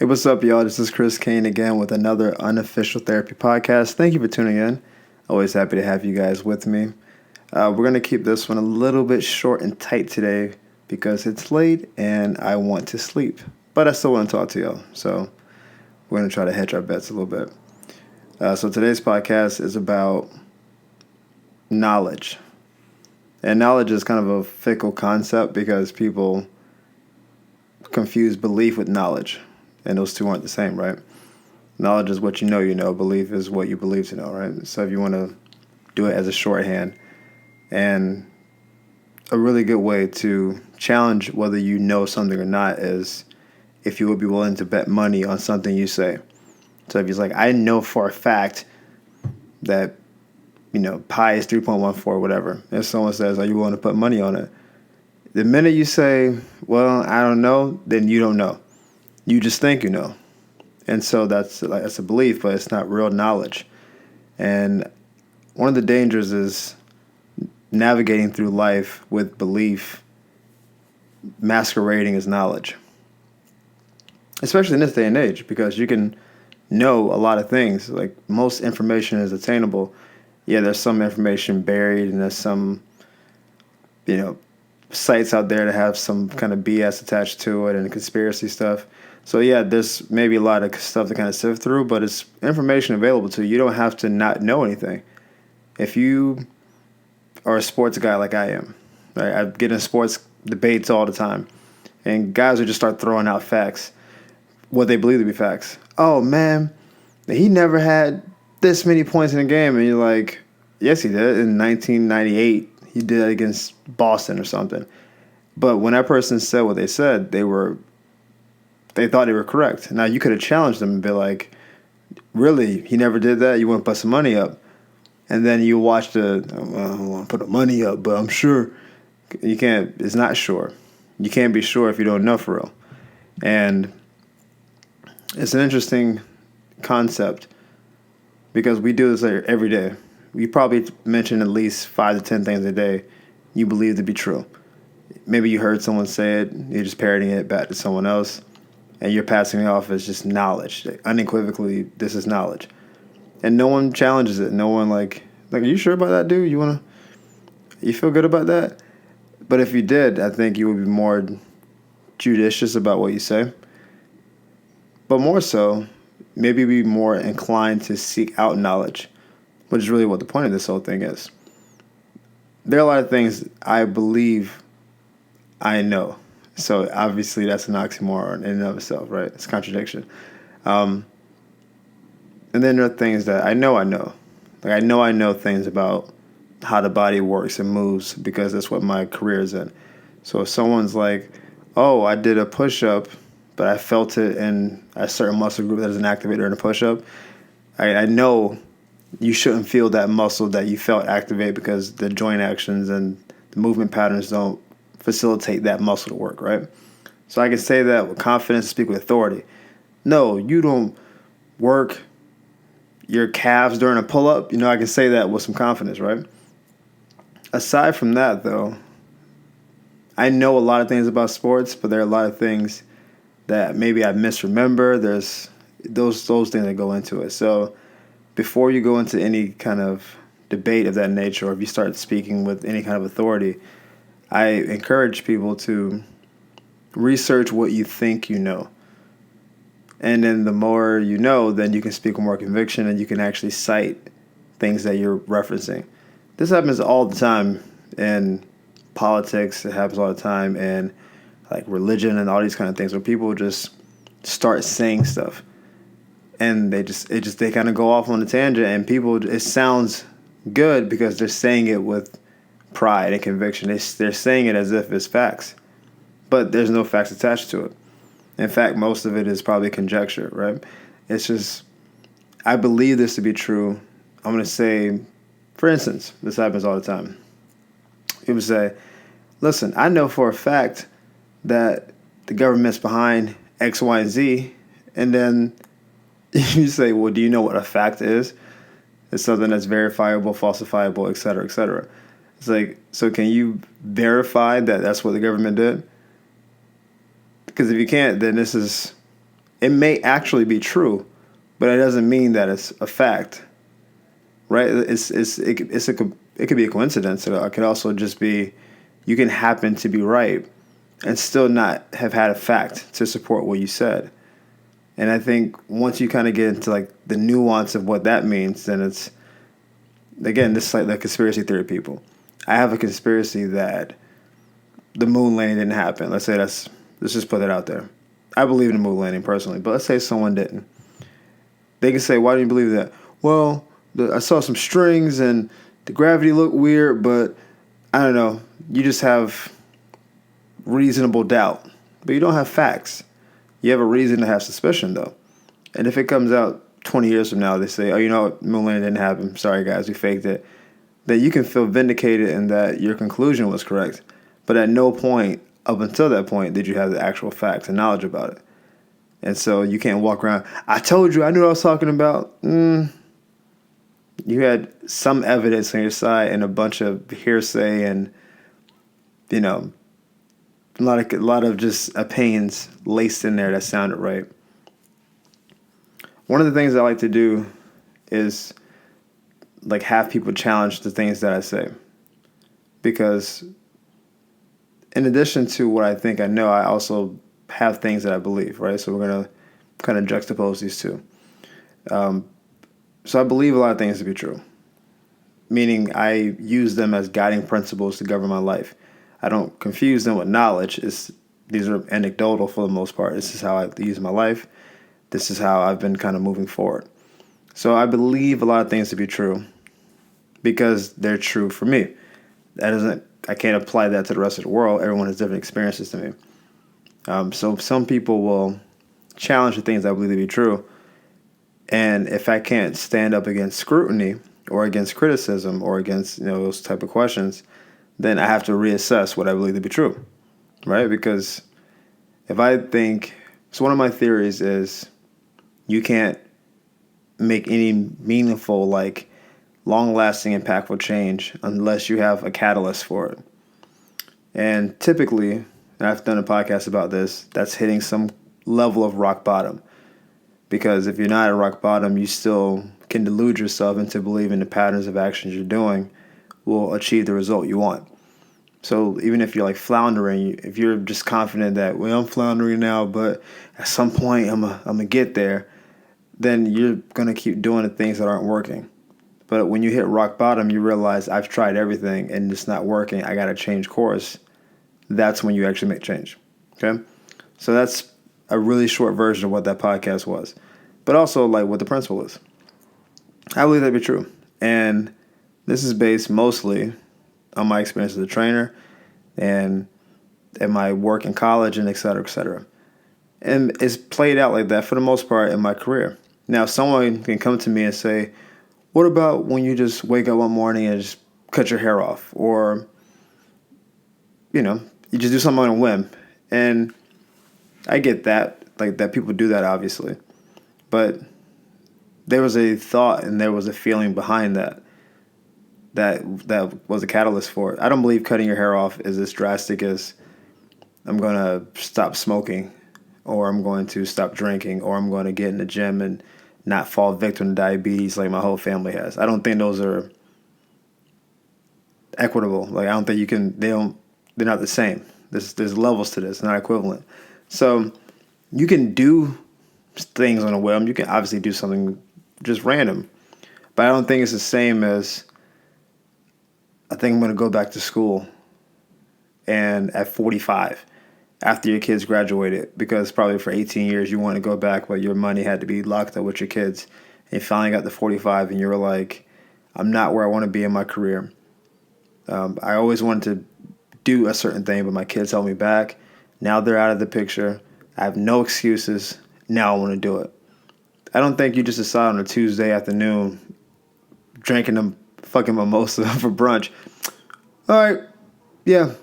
Hey, what's up, y'all? This is Chris Kane again with another unofficial therapy podcast. Thank you for tuning in. Always happy to have you guys with me. We're going to keep this one a little bit short and tight today because it's late and I want to sleep. But I still want to talk to y'all. So we're going to try to hedge our bets a little bit. So today's podcast is about knowledge. And knowledge is kind of a fickle concept because people confuse belief with knowledge. And those two aren't the same, right? Knowledge is what you know. Belief is what you believe to know, right? So if you want to do it as a shorthand, and a really good way to challenge whether you know something or not is if you would be willing to bet money on something you say. So if you're like, I know for a fact that, pi is 3.14 or whatever. If someone says, are you willing to put money on it? The minute you say, well, I don't know, then you don't know. You just think you know. And so that's a belief, but it's not real knowledge. And one of the dangers is navigating through life with belief masquerading as knowledge. Especially in this day and age, because you can know a lot of things. Like, most information is attainable. Yeah, there's some information buried, and there's some, sites out there that have some kind of BS attached to it and conspiracy stuff. So yeah, there's maybe a lot of stuff to kind of sift through, but it's information available to you. You don't have to not know anything. If you are a sports guy like I am, right? I get in sports debates all the time, and guys would just start throwing out facts, what they believe to be facts. Oh man, he never had this many points in a game, and you're like, yes, he did. In 1998, he did it against Boston or something. But when that person said what they said, they thought they were correct. Now, you could have challenged them and be like, really, he never did that? You want to put some money up? And then you watch I don't want to put the money up, but I'm sure. You can't, it's not sure. You can't be sure if you don't know for real. And it's an interesting concept because we do this every day. We probably mention at least 5 to 10 things a day you believe to be true. Maybe you heard someone say it, you're just parroting it back to someone else, and you're passing it off as just knowledge. Unequivocally, this is knowledge. And no one challenges it. No one like, are you sure about that, dude? You feel good about that? But if you did, I think you would be more judicious about what you say. But more so, maybe be more inclined to seek out knowledge, which is really what the point of this whole thing is. There are a lot of things I believe I know. So obviously that's an oxymoron in and of itself, right? It's a contradiction. And then there are things that I know. Like, I know things about how the body works and moves because that's what my career is in. So if someone's like, oh, I did a push-up, but I felt it in a certain muscle group that is an activator in a push-up, I know you shouldn't feel that muscle that you felt activate because the joint actions and the movement patterns don't facilitate that muscle to work, right? So I can say that with confidence, speak with authority. No, you don't work your calves during a pull-up. I can say that with some confidence, right? Aside from that, though, I know a lot of things about sports, but there are a lot of things that maybe I misremember. There's those things that go into it. So before you go into any kind of debate of that nature, or if you start speaking with any kind of authority, I encourage people to research what you think you know. And then the more you know, then you can speak with more conviction and you can actually cite things that you're referencing. This happens all the time in politics. It happens all the time in like religion and all these kind of things where people just start saying stuff. And they kind of go off on a tangent, and it sounds good because they're saying it with pride and conviction. They're saying it as if it's facts, but there's no facts attached to it. In fact, most of it is probably conjecture, right? It's just, I believe this to be true. I'm going to say, for instance, this happens all the time. People say, listen, I know for a fact that the government's behind X, Y, and Z, and then you say, well, do you know what a fact is? It's something that's verifiable, falsifiable, et cetera, et cetera. It's like, so can you verify that that's what the government did? Because if you can't, then this is It may actually be true, but it doesn't mean that it's a fact, right? It could be a coincidence. It could also just be you can happen to be right and still not have had a fact to support what you said. And I think once you kind of get into like the nuance of what that means, then it's again this is like the conspiracy theory people. I have a conspiracy that the moon landing didn't happen. Let's just put that out there. I believe in the moon landing personally, but let's say someone didn't. They can say, "Why do you believe that?" Well, I saw some strings and the gravity looked weird, but I don't know. You just have reasonable doubt, but you don't have facts. You have a reason to have suspicion, though. And if it comes out 20 years from now, they say, "Oh, you know what? Moon landing didn't happen. Sorry, guys, we faked it." Then you can feel vindicated in that your conclusion was correct. But at no point up until that point did you have the actual facts and knowledge about it. And so you can't walk around, "I told you, I knew what I was talking about." You had some evidence on your side and a bunch of hearsay and, you know, a lot of just opinions laced in there that sounded right. One of the things I like to do is like have people challenge the things that I say, because in addition to what I think I know, I also have things that I believe, right? So we're gonna kind of juxtapose these two. So I believe a lot of things to be true, meaning I use them as guiding principles to govern my life. I don't confuse them with knowledge. These are anecdotal for the most part. This is how I use my life. This is how I've been kind of moving forward. So I believe a lot of things to be true because they're true for me. I can't apply that to the rest of the world. Everyone has different experiences to me. So some people will challenge the things I believe to be true. And if I can't stand up against scrutiny or against criticism or against those type of questions, then I have to reassess what I believe to be true, right? Because if I think so, one of my theories is you can't make any meaningful, like long-lasting, impactful change unless you have a catalyst for it. And typically, and I've done a podcast about this, that's hitting some level of rock bottom. Because if you're not at rock bottom, you still can delude yourself into believing the patterns of actions you're doing will achieve the result you want. So even if you're like floundering, if you're just confident that, well, I'm floundering now, but at some point I'm gonna get there, then you're gonna keep doing the things that aren't working. But when you hit rock bottom, you realize I've tried everything and it's not working. I gotta change course. That's when you actually make change. Okay, so that's a really short version of what that podcast was, but also like what the principle is. I believe that to be true, and this is based mostly on my experience as a trainer and my work in college and et cetera, et cetera. And it's played out like that for the most part in my career. Now, someone can come to me and say, what about when you just wake up one morning and just cut your hair off? Or, you just do something on a whim. And I get that, like that people do that, obviously. But there was a thought and there was a feeling behind that was a catalyst for it. I don't believe cutting your hair off is as drastic as I'm going to stop smoking or I'm going to stop drinking or I'm going to get in the gym and not fall victim to diabetes like my whole family has. I don't think those are equitable. Like I don't think they're not the same. There's levels to this, not equivalent. So you can do things on a whim. You can obviously do something just random, but I don't think it's the same as I think I'm going to go back to school and at 45 after your kids graduated, because probably for 18 years you want to go back, but your money had to be locked up with your kids. And you finally got to 45 and you were like, I'm not where I want to be in my career. I always wanted to do a certain thing, but my kids held me back. Now they're out of the picture. I have no excuses. Now I want to do it. I don't think you just decide on a Tuesday afternoon drinking them fucking mimosa for brunch. All right, yeah,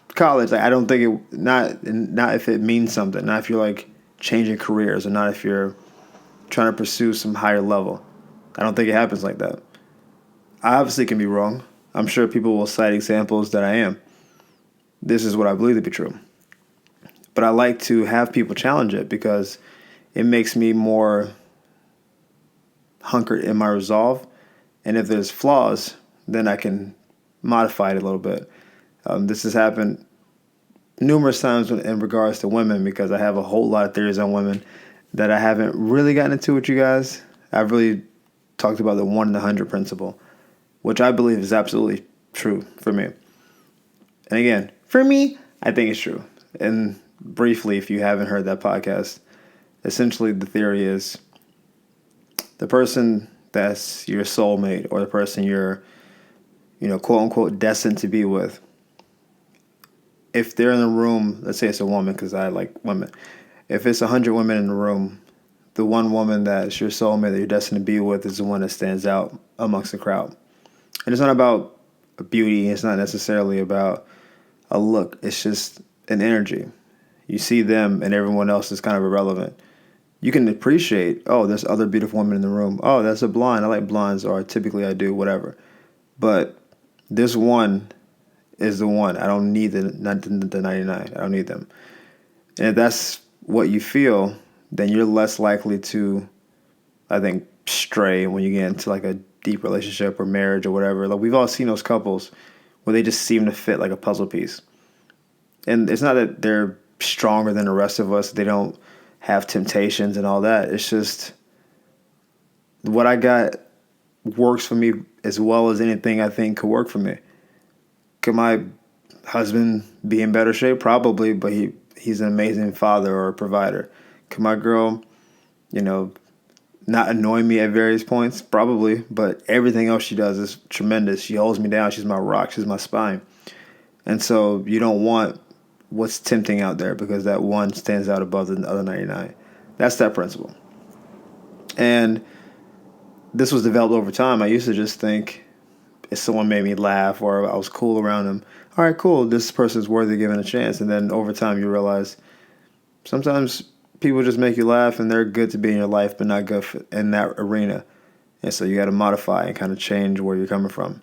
college. Like, I don't think it not if it means something. Not if you're like changing careers, or not if you're trying to pursue some higher level. I don't think it happens like that. I obviously can be wrong. I'm sure people will cite examples that I am. This is what I believe to be true. But I like to have people challenge it because it makes me more hunkered in my resolve. And if there's flaws, then I can modify it a little bit. This has happened numerous times in regards to women because I have a whole lot of theories on women that I haven't really gotten into with you guys. I've really talked about the 1 in 100 principle, which I believe is absolutely true for me. And again, for me, I think it's true. And briefly, if you haven't heard that podcast, essentially the theory is the person that's your soulmate or the person you're, quote unquote, destined to be with. If they're in the room, let's say it's a woman because I like women. If it's 100 women in the room, the one woman that's your soulmate that you're destined to be with is the one that stands out amongst the crowd. And it's not about beauty. It's not necessarily about a look. It's just an energy. You see them and everyone else is kind of irrelevant. You can appreciate, oh, there's other beautiful women in the room. Oh, that's a blonde. I like blondes, or typically I do, whatever. But this one is the one. I don't need the 99. I don't need them. And if that's what you feel, then you're less likely to, I think, stray when you get into like a deep relationship or marriage or whatever. Like we've all seen those couples where they just seem to fit like a puzzle piece. And it's not that they're stronger than the rest of us. They don't have temptations and all that. It's just what I got works for me as well as anything I think could work for me. Could my husband be in better shape? Probably, but he's an amazing father or provider. Could my girl, not annoy me at various points? Probably, but everything else she does is tremendous. She holds me down. She's my rock. She's my spine. And so you don't want what's tempting out there because that one stands out above the other 99. That's that principle. And this was developed over time. I used to just think if someone made me laugh or I was cool around them, all right, cool, this person's worthy of giving a chance. And then over time you realize sometimes people just make you laugh and they're good to be in your life but not good in that arena. And so you got to modify and kind of change where you're coming from.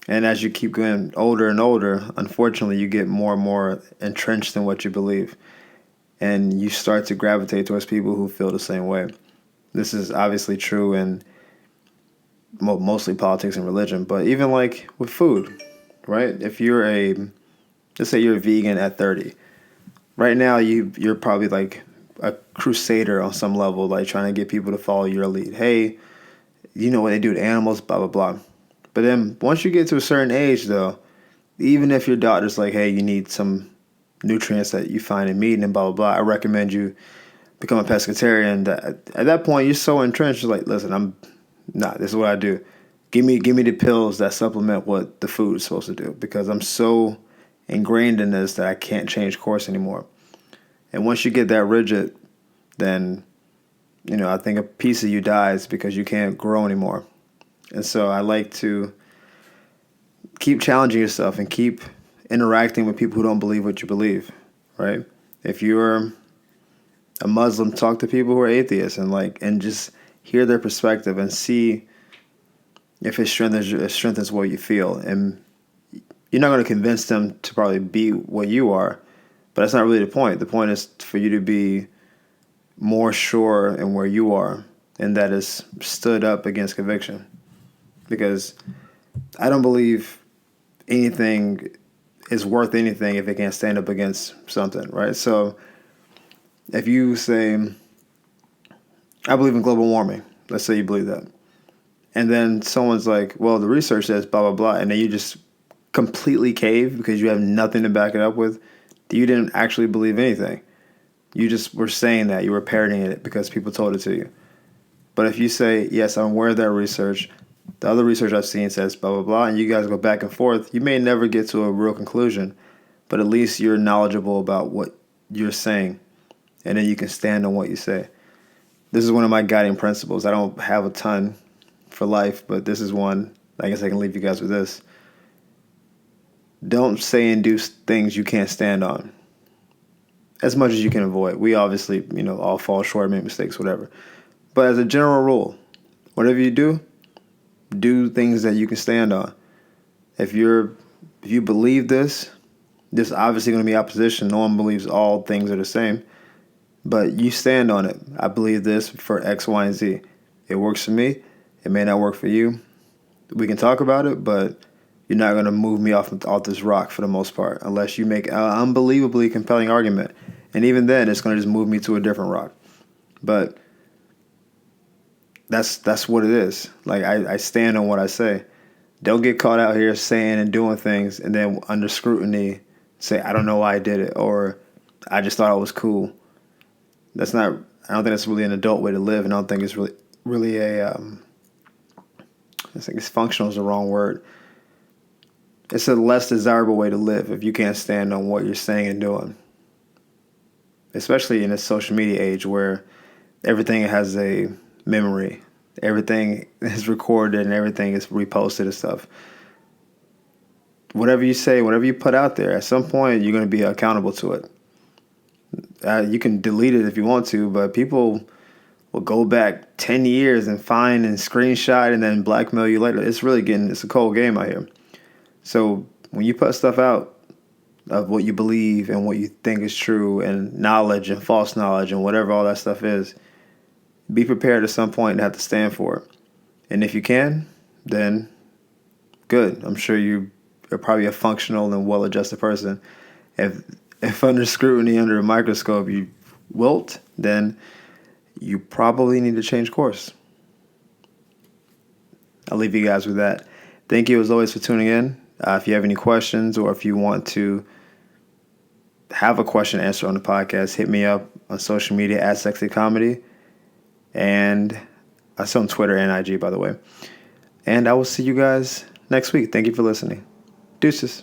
And as you keep getting older and older, unfortunately, you get more and more entrenched in what you believe. And you start to gravitate towards people who feel the same way. This is obviously true in mostly politics and religion, but even like with food, right? If let's say you're a vegan at 30. Right now, you're probably like a crusader on some level, like trying to get people to follow your lead. Hey, you know what they do to animals, blah, blah, blah. But then once you get to a certain age, though, even if your doctor's like, hey, you need some nutrients that you find in meat and blah, blah, blah, I recommend you become a pescatarian. At that point, you're so entrenched, you're like, listen, this is what I do. Give me the pills that supplement what the food is supposed to do because I'm so ingrained in this that I can't change course anymore. And once you get that rigid, then, I think a piece of you dies because you can't grow anymore. And so I like to keep challenging yourself and keep interacting with people who don't believe what you believe, right? If you're a Muslim, talk to people who are atheists and just hear their perspective and see if it strengthens what you feel. And you're not going to convince them to probably be what you are, but that's not really the point. The point is for you to be more sure in where you are, and that is stood up against conviction. Because I don't believe anything is worth anything if it can't stand up against something, right? So if you say, I believe in global warming, let's say you believe that, and then someone's like, well, the research says blah, blah, blah, and then you just completely cave because you have nothing to back it up with, you didn't actually believe anything. You just were saying that. You were parroting it because people told it to you. But if you say, yes, I'm aware of that research, the other research I've seen says blah, blah, blah, and you guys go back and forth, you may never get to a real conclusion, but at least you're knowledgeable about what you're saying, and then you can stand on what you say. This is one of my guiding principles. I don't have a ton for life, but this is one. I guess I can leave you guys with this. Don't say and do things you can't stand on as much as you can avoid. We obviously, all fall short, make mistakes, whatever. But as a general rule, whatever you do things that you can stand on. If you believe this obviously going to be opposition. No one believes all things are the same. but you stand on it. I believe this for X, Y, and Z. It works for me. It may not work for you. We can talk about it, but you're not going to move me off this rock for the most part unless you make an unbelievably compelling argument. And even then, it's going to just move me to a different rock. But that's what it is. Like, I stand on what I say. Don't get caught out here saying and doing things and then under scrutiny say, I don't know why I did it, or I just thought it was cool. I don't think that's really an adult way to live, and I don't think it's really I think it's functional is the wrong word. It's a less desirable way to live if you can't stand on what you're saying and doing. Especially in this social media age where everything has a memory. Everything is recorded and everything is reposted and stuff. Whatever you say, whatever you put out there, at some point you're going to be accountable to it. You can delete it if you want to, but people will go back 10 years and find and screenshot and then blackmail you later. It's a cold game out here. So when you put stuff out of what you believe and what you think is true and knowledge and false knowledge and whatever all that stuff is, be prepared at some point to have to stand for it. And if you can, then good. I'm sure you're probably a functional and well-adjusted person. If under scrutiny, under a microscope, you wilt, then you probably need to change course. I'll leave you guys with that. Thank you as always for tuning in. If you have any questions or if you want to have a question answered on the podcast, hit me up on social media at Sexy Comedy. And I saw on Twitter and IG, by the way. And I will see you guys next week. Thank you for listening. Deuces.